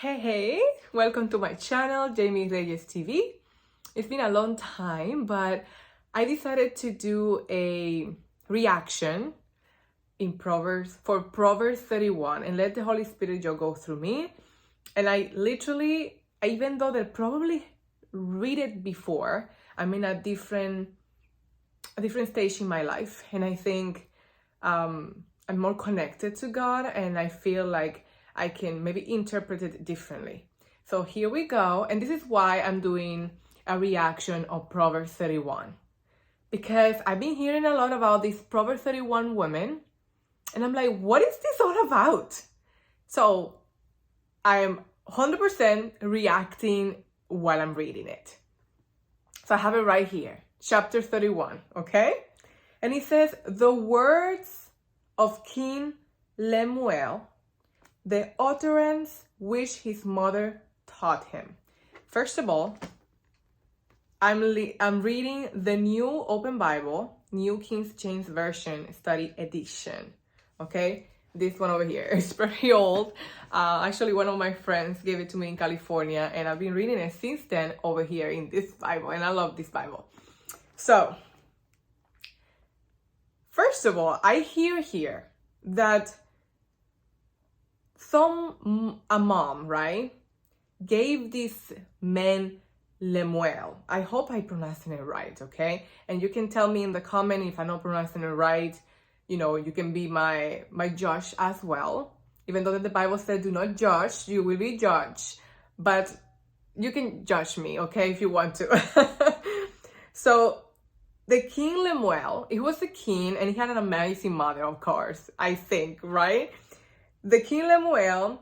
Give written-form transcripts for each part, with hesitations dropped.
Hey, welcome to my channel, Jamie Reyes TV. It's been a long time, but I decided to do a reaction in Proverbs 31 and let the Holy Spirit just go through me. And I literally, even though they probably read it before, I'm in a different stage in my life, and I think I'm more connected to God, and I feel like I can maybe interpret it differently. So here we go, and this is why I'm doing a reaction of Proverbs 31, because I've been hearing a lot about these Proverbs 31 women, and I'm like, what is this all about? So I'm 100% reacting while I'm reading it. So I have it right here, chapter 31, okay? And it says, the words of King Lemuel, the utterance which his mother taught him. First of all, I'm reading the New Open Bible, New King James Version Study Edition, okay? This one over here is pretty old. Actually, one of my friends gave it to me in California, and I've been reading it since then over here in this Bible, and I love this Bible. So, first of all, I hear here that a mom, right, gave this man Lemuel. I hope I'm pronouncing it right, okay? And you can tell me in the comment if I'm not pronouncing it right. You know, you can be my judge as well. Even though the Bible said do not judge, you will be judged. But you can judge me, okay, if you want to. So, the King Lemuel, he was a king, and he had an amazing mother, of course, I think, right? The King Lemuel,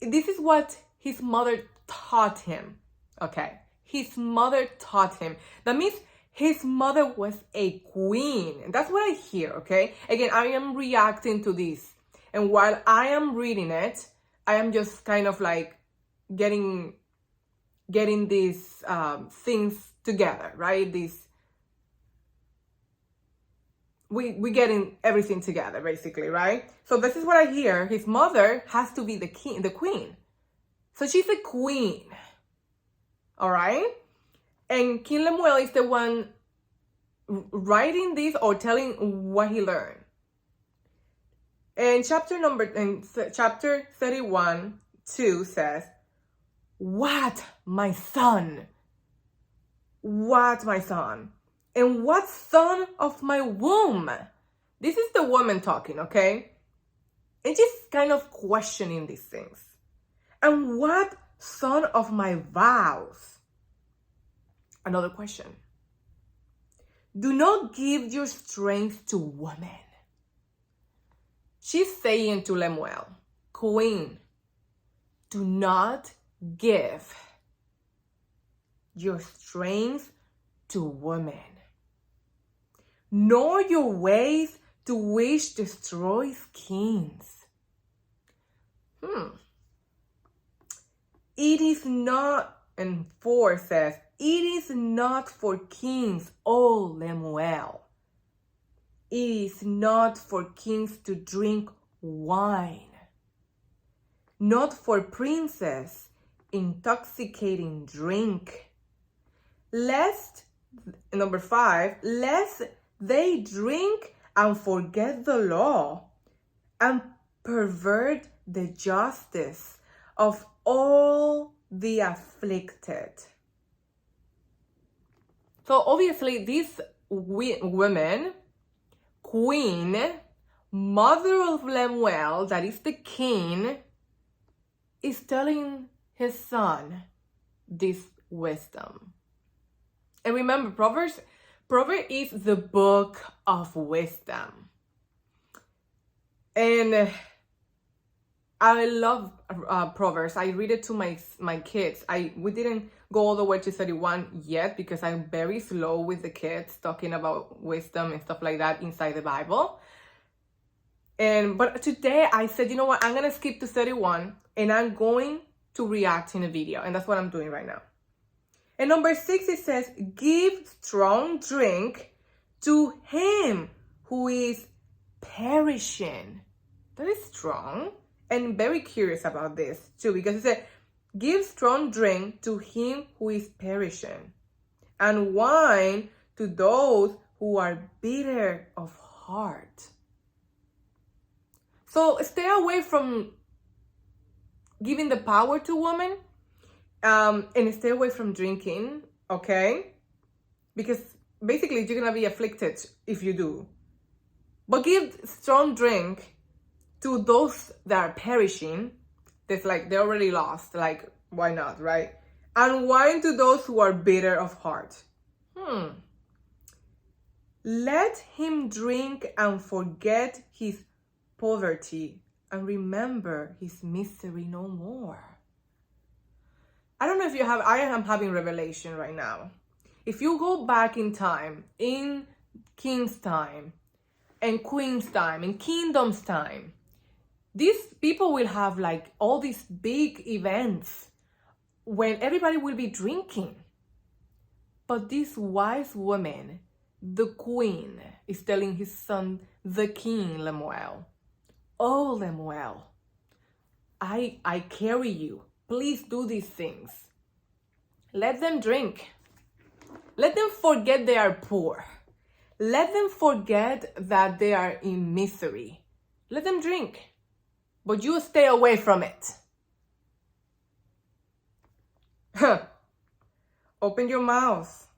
this is what his mother taught him, okay? His mother taught him. That means his mother was a queen. That's what I hear, okay? Again, I am reacting to this. And while I am reading it, I am just kind of like getting these things together, right? We getting everything together, basically, right? So this is what I hear. His mother has to be the queen. So she's a queen, all right? And King Lemuel is the one writing this or telling what he learned. And chapter 31:2 says, "What, my son? What, my son? And what son of my womb?" This is the woman talking, okay? And she's kind of questioning these things. "And what son of my vows?" Another question. "Do not give your strength to women." She's saying to Lemuel, queen, do not give your strength to women, nor your ways to which destroys kings. It is not, and 4 says, it is not for kings, O Lemuel. It is not for kings to drink wine, not for princes intoxicating drink, lest, number 5, lest they drink and forget the law and pervert the justice of all the afflicted. So obviously these women, queen, mother of Lemuel, that is the king, is telling his son this wisdom. And remember, Proverbs is the book of wisdom. And I love Proverbs. I read it to my kids. We didn't go all the way to 31 yet because I'm very slow with the kids talking about wisdom and stuff like that inside the Bible. But today I said, you know what, I'm gonna skip to 31 and I'm going to react in a video, and that's what I'm doing right now. And number 6, it says, give strong drink to him who is perishing. That is strong. And very curious about this too, because it said, give strong drink to him who is perishing, and wine to those who are bitter of heart. So stay away from giving the power to women, and stay away from drinking, okay? Because basically you're gonna be afflicted if you do. But give strong drink to those that are perishing. That's like they're already lost. Like, why not, right? And wine to those who are bitter of heart. Let him drink and forget his poverty and remember his misery no more. I don't know if you have, I am having revelation right now. If you go back in time, in King's time, and Queen's time, and Kingdom's time, these people will have like all these big events when everybody will be drinking. But this wise woman, the queen, is telling his son, the king, Lemuel, oh, Lemuel, I carry you. Please do these things. Let them drink. Let them forget they are poor. Let them forget that they are in misery. Let them drink. But you stay away from it. Open your mouth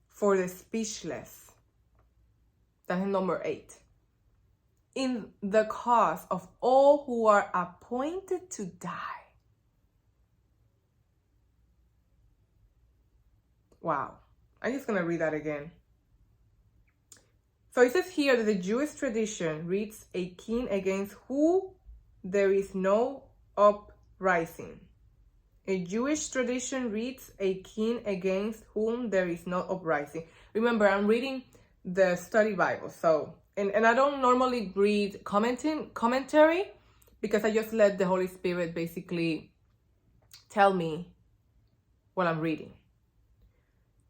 for the speechless. That is number 8. In the cause of all who are appointed to die. Wow. I'm just going to read that again. So it says here that the Jewish tradition reads a king against whom there is no uprising. A Jewish tradition reads a king against whom there is no uprising. Remember, I'm reading the study Bible. So, and I don't normally read commentary because I just let the Holy Spirit basically tell me what I'm reading.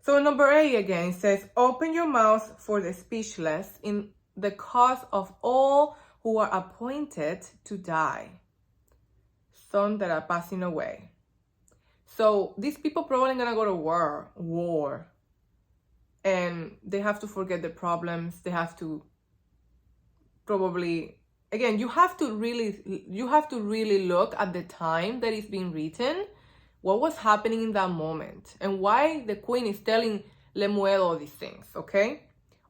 So number 8 again says, open your mouth for the speechless in the cause of all who are appointed to die, some that are passing away. So these people probably gonna go to war, and they have to forget their problems. They have to probably, again, you have to really look at the time that it's being written. What was happening in that moment and why the queen is telling Lemuel all these things, okay?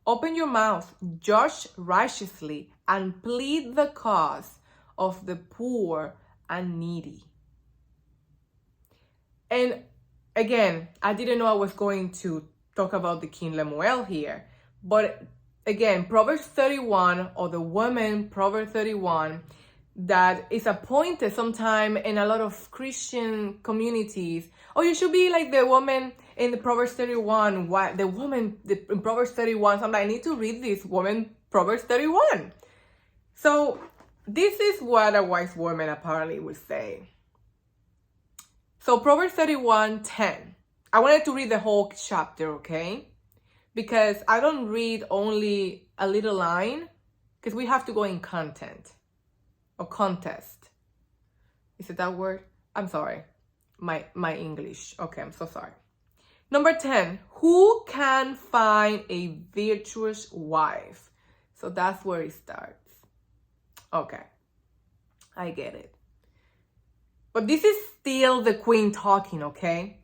Open your mouth, judge righteously, and plead the cause of the poor and needy. And again, I didn't know I was going to talk about the king Lemuel here, but again, Proverbs 31, or the woman Proverbs 31, that is appointed sometime in a lot of Christian communities. Oh, you should be like the woman in the Proverbs 31. What the woman in Proverbs 31? So I'm like, I need to read this woman Proverbs 31. So this is what a wise woman apparently would say. So Proverbs 31:10. I wanted to read the whole chapter, okay? Because I don't read only a little line, because we have to go in content. Or contest. Is it that word? I'm sorry. My English. Okay, I'm so sorry. Number 10. Who can find a virtuous wife? So that's where it starts. Okay. I get it. But this is still the queen talking, okay?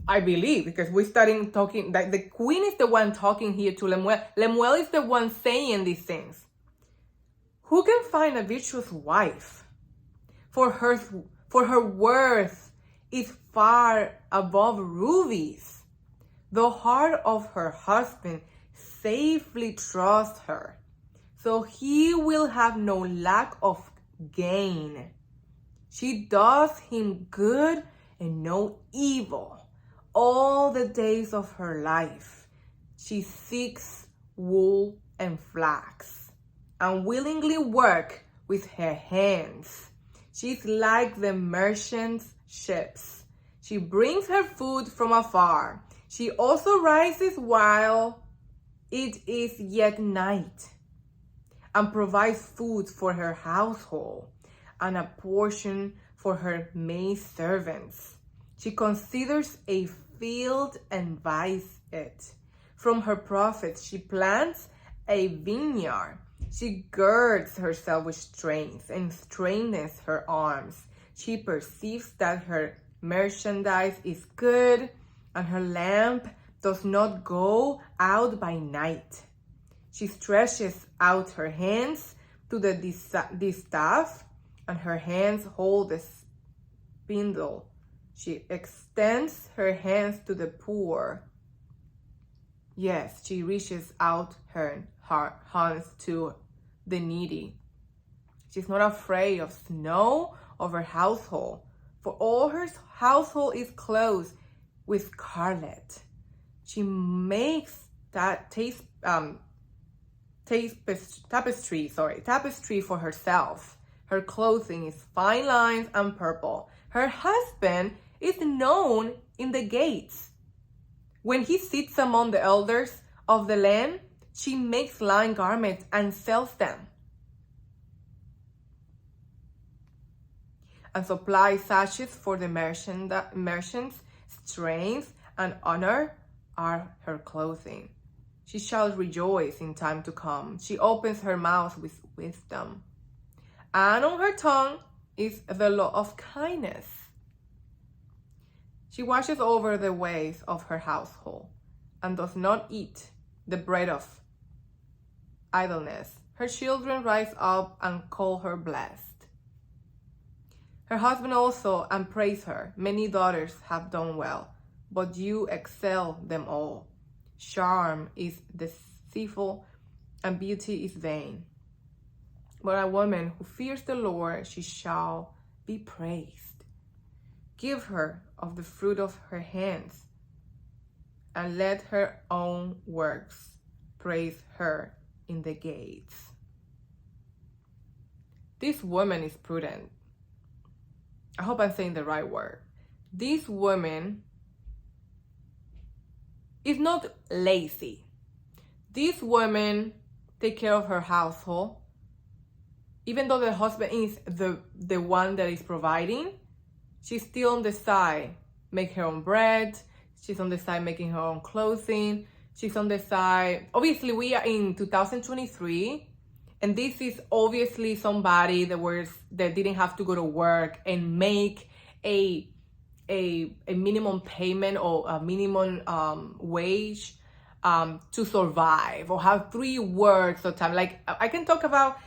I believe, because we're starting talking, that the queen is the one talking here to Lemuel. Lemuel is the one saying these things. Who can find a virtuous wife? For her worth is far above rubies. The heart of her husband safely trusts her, so he will have no lack of gain. She does him good and no evil all the days of her life. She seeks wool and flax, and willingly work with her hands. She's like the merchant's ships. She brings her food from afar. She also rises while it is yet night, and provides food for her household and a portion for her maidservants. She considers a field and buys it. From her profits, she plants a vineyard. She girds herself with strength and strengthens her arms. She perceives that her merchandise is good and her lamp does not go out by night. She stretches out her hands to the distaff, and her hands hold the spindle. She extends her hands to the poor. Yes, she reaches out her hands to the needy. She's not afraid of snow of her household, for all her household is clothed with scarlet. She makes that tapestry for herself. Her clothing is fine lines and purple. Her husband is known in the gates. When he sits among the elders of the land, she makes line garments and sells them, and supplies sashes for the merchants. Strength and honor are her clothing. She shall rejoice in time to come. She opens her mouth with wisdom, and on her tongue is the law of kindness. She watches over the ways of her household and does not eat the bread of idleness. Her children rise up and call her blessed. Her husband also and praise her. Many daughters have done well, but you excel them all. Charm is deceitful and beauty is vain. But a woman who fears the Lord, she shall be praised. Give her of the fruit of her hands, and let her own works praise her in the gates. This woman is prudent. I hope I'm saying the right word. This woman is not lazy. This woman takes care of her household. Even though the husband is the one that is providing, she's still on the side, make her own bread. She's on the side making her own clothing. She's on the side. Obviously, we are in 2023, and this is obviously somebody that didn't have to go to work and make a minimum payment or a minimum wage to survive, or have 3 works at a time. Like, I can talk about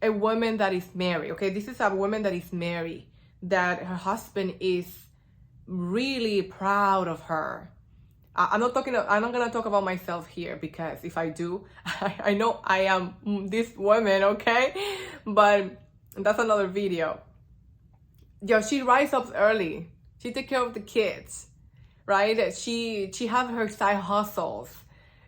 a woman that is married. Okay, this is a woman that is married, that her husband is really proud of her. I'm not gonna talk about myself here, because if I do, I know I am this woman, okay? But that's another video. Yeah, she rises up early. She takes care of the kids, right? She have her side hustles.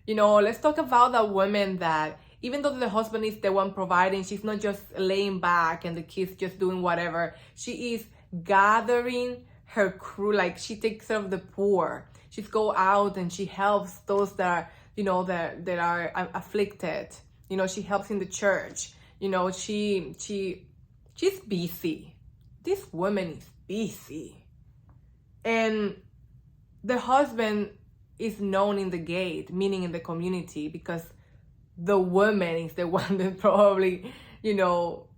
You know, let's talk about that woman that, even though the husband is the one providing, she's not just laying back and the kids just doing whatever. She is gathering her crew. Like, she takes care of the poor. She go out and she helps those that are, you know, that are afflicted. You know, she helps in the church. You know, she's busy. This woman is busy. And the husband is known in the gate, meaning in the community, because the woman is the one that probably, you know,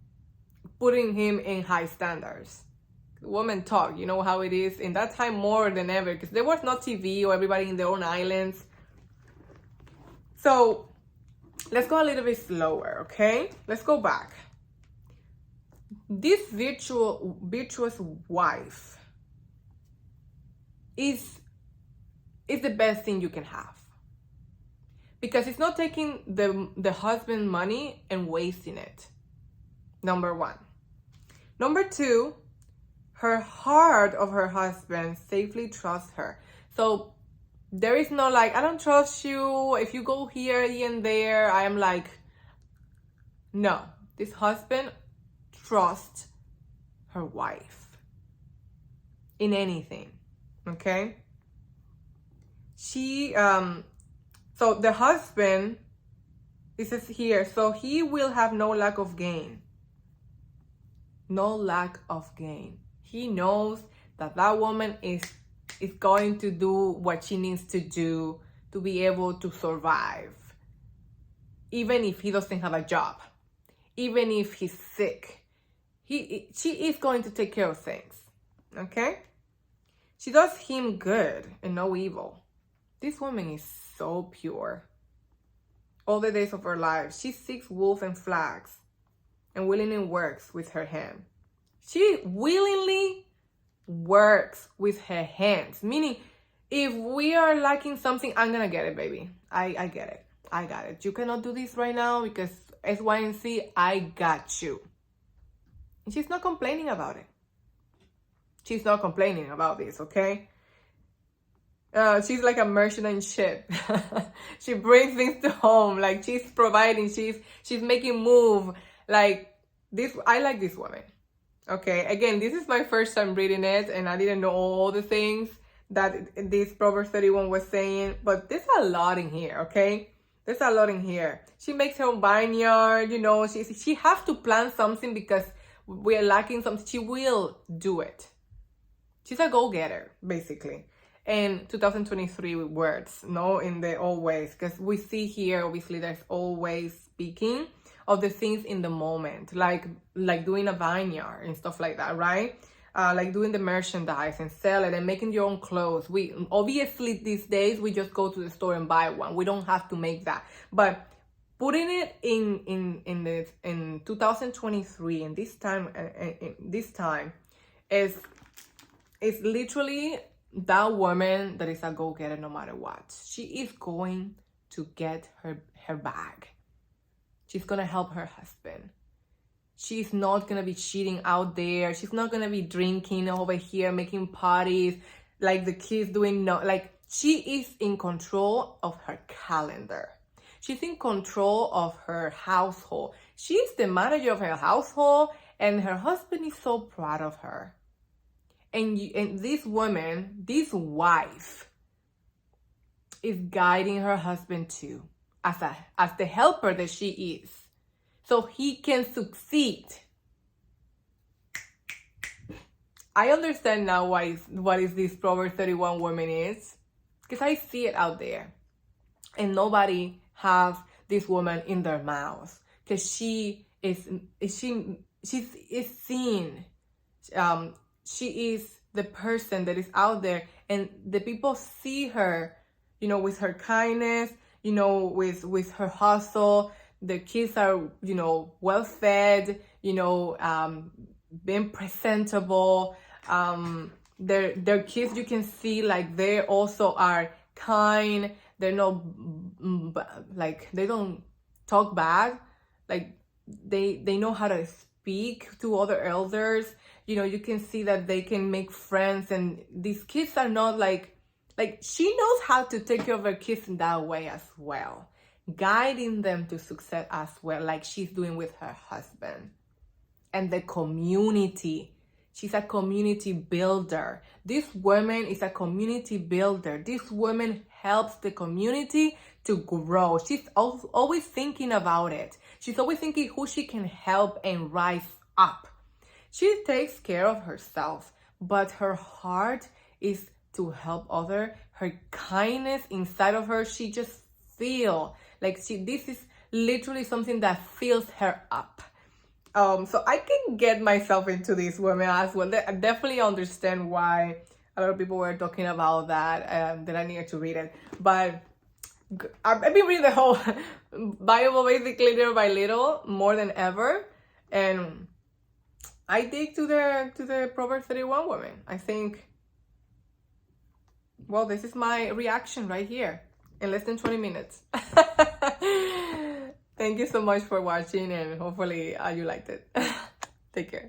putting him in high standards. Women talk, you know how it is in that time more than ever, because there was no TV or everybody in their own islands. So let's go a little bit slower, okay? Let's go back. This virtuous wife is the best thing you can have, because it's not taking the husband money and wasting it. Number 1. Number 2, her heart of her husband safely trusts her. So there is no like, I don't trust you. If you go here and there, I am like, no. This husband trusts her wife in anything, okay? So the husband It says here, so he will have no lack of gain. No lack of gain. He knows that that woman is going to do what she needs to do to be able to survive. Even if he doesn't have a job. Even if he's sick. She is going to take care of things. Okay? She does him good and no evil. This woman is so pure. All the days of her life, she seeks wool and flax and willingly works with her hand. She willingly works with her hands. Meaning, if we are lacking something, I'm going to get it, baby. I get it. I got it. You cannot do this right now because X, Y, and Z, I got you. And she's not complaining about it. She's not complaining about this, okay? She's like a merchant ship. She brings things to home. Like, she's providing. She's making move. Like, this. I like this woman. Okay? Again, this is my first time reading it, and I didn't know all the things that this Proverbs 31 was saying. But there's a lot in here, okay? There's a lot in here. She makes her own vineyard, you know. She has to plant something because we are lacking something. She will do it. She's a go-getter, basically. And 2023 words, no, in the always, because we see here, obviously, there's always speaking of the things in the moment, like doing a vineyard and stuff like that, right? Like doing the merchandise and sell it and making your own clothes. We obviously these days we just go to the store and buy one. We don't have to make that, but putting it in 2023 and this time is literally that woman that is a go-getter no matter what. She is going to get her bag. She's going to help her husband. She's not going to be cheating out there. She's not going to be drinking over here, making parties, like the kids doing like, she is in control of her calendar. She's in control of her household. She's the manager of her household, and her husband is so proud of her. And this woman, this wife, is guiding her husband too, as the helper that she is, so he can succeed. I understand now what is this Proverbs 31 woman is, because I see it out there, and nobody has this woman in their mouths, because she's seen. She is the person that is out there, and the people see her, you know, with her kindness, you know, with her hustle. The kids are, you know, well fed, you know, being presentable. Their kids, you can see, like, they also are kind. They're not like, they don't talk bad. Like, they know how to speak to other elders. You know, you can see that they can make friends, and these kids are not like she knows how to take care of her kids in that way as well, guiding them to success as well, like she's doing with her husband. And the community, she's a community builder. This woman is a community builder. This woman helps the community to grow. She's always thinking about it. She's always thinking who she can help and rise up. She takes care of herself, but her heart is to help others. Her kindness inside of her, she just feel like this is literally something that fills her up. So I can get myself into this woman as well. I definitely understand why a lot of people were talking about that, that I needed to read it. But I've been reading the whole Bible basically little by little, more than ever. And I dig to the Proverbs 31 woman. I think, well, this is my reaction right here in less than 20 minutes. Thank you so much for watching, and hopefully you liked it. Take care.